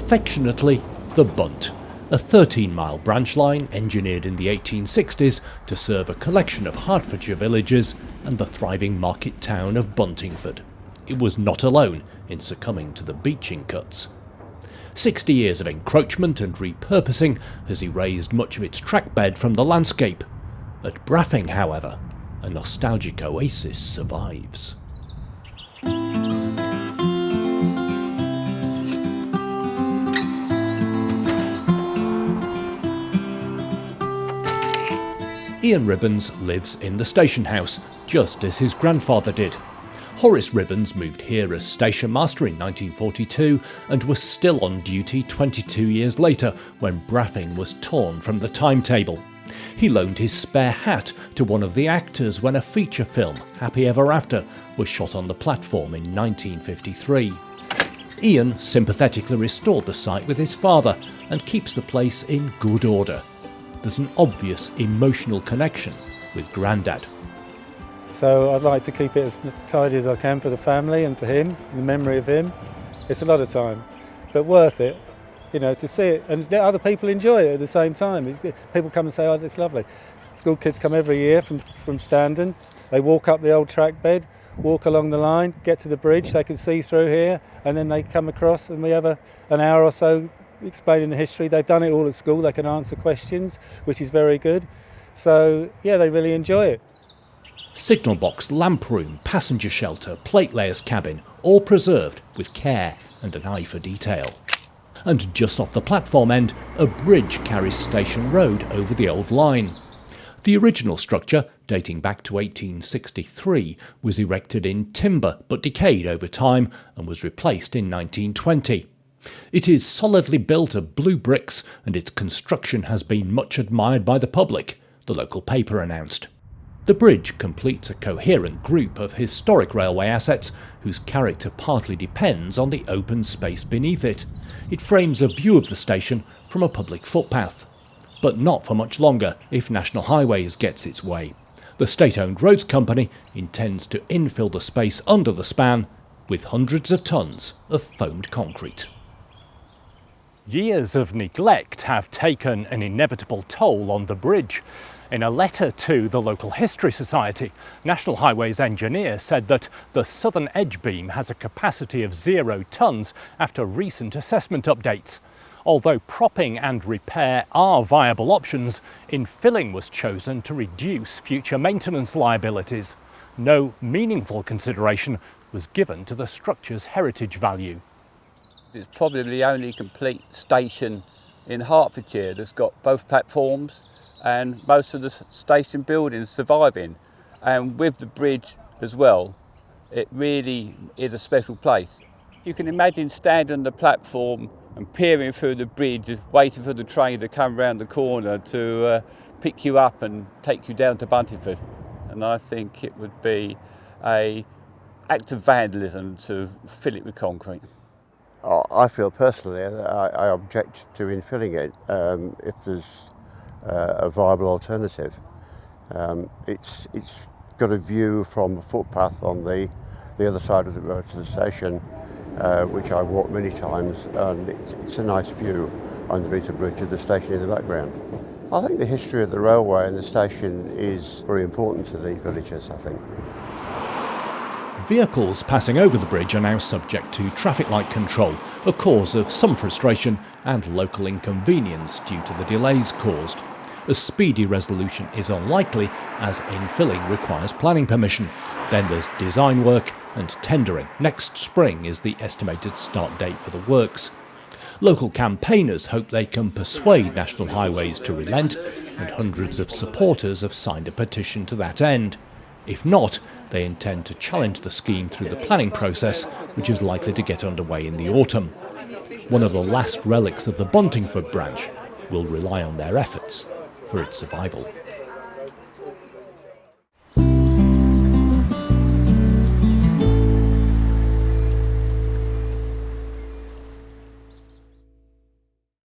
affectionately the Bunt, a 13-mile branch line engineered in the 1860s to serve a collection of Hertfordshire villages and the thriving market town of Buntingford. It was not alone in succumbing to the beaching cuts. 60 years of encroachment and repurposing has erased much of its trackbed from the landscape. At Braughing, however, a nostalgic oasis survives. Ian Ribbons lives in the station house, just as his grandfather did. Horace Ribbons moved here as station master in 1942 and was still on duty 22 years later when Braughing was torn from the timetable. He loaned his spare hat to one of the actors when a feature film, Happy Ever After, was shot on the platform in 1953. Ian sympathetically restored the site with his father and keeps the place in good order. There's an obvious emotional connection with Grandad. So I'd like to keep it as tidy as I can for the family and for him, in memory of him. It's a lot of time, but worth it, to see it and let other people enjoy it at the same time. People come and say, oh, it's lovely. School kids come every year from Standon. They walk up the old track bed, walk along the line, get to the bridge, they can see through here, and then they come across and we have an hour or so explaining the history. They've done it all at school, they can answer questions, which is very good. So, yeah, they really enjoy it. Signal box, lamp room, passenger shelter, plate layer's cabin, all preserved with care and an eye for detail. And just off the platform end, a bridge carries Station Road over the old line. The original structure, dating back to 1863, was erected in timber but decayed over time and was replaced in 1920. It is solidly built of blue bricks and its construction has been much admired by the public, the local paper announced. The bridge completes a coherent group of historic railway assets whose character partly depends on the open space beneath it. It frames a view of the station from a public footpath. But not for much longer if National Highways gets its way. The state-owned roads company intends to infill the space under the span with hundreds of tons of foamed concrete. Years of neglect have taken an inevitable toll on the bridge. In a letter to the local History Society, National Highways engineer said that the southern edge beam has a capacity of 0 tonnes after recent assessment updates. Although propping and repair are viable options, infilling was chosen to reduce future maintenance liabilities. No meaningful consideration was given to the structure's heritage value. It's probably the only complete station in Hertfordshire that's got both platforms and most of the station buildings surviving. And with the bridge as well, it really is a special place. You can imagine standing on the platform and peering through the bridge, waiting for the train to come round the corner to pick you up and take you down to Buntingford. And I think it would be an act of vandalism to fill it with concrete. I feel personally I object to infilling it if there's a viable alternative. It's got a view from a footpath on the other side of the road to the station, which I walked many times, and it's a nice view underneath the bridge of the station in the background. I think the history of the railway and the station is very important to the villagers, I think. Vehicles passing over the bridge are now subject to traffic light control, a cause of some frustration and local inconvenience due to the delays caused. A speedy resolution is unlikely as infilling requires planning permission. Then there's design work and tendering. Next spring is the estimated start date for the works. Local campaigners hope they can persuade National Highways to relent, and hundreds of supporters have signed a petition to that end. If not, they intend to challenge the scheme through the planning process, which is likely to get underway in the autumn. One of the last relics of the Buntingford branch will rely on their efforts for its survival.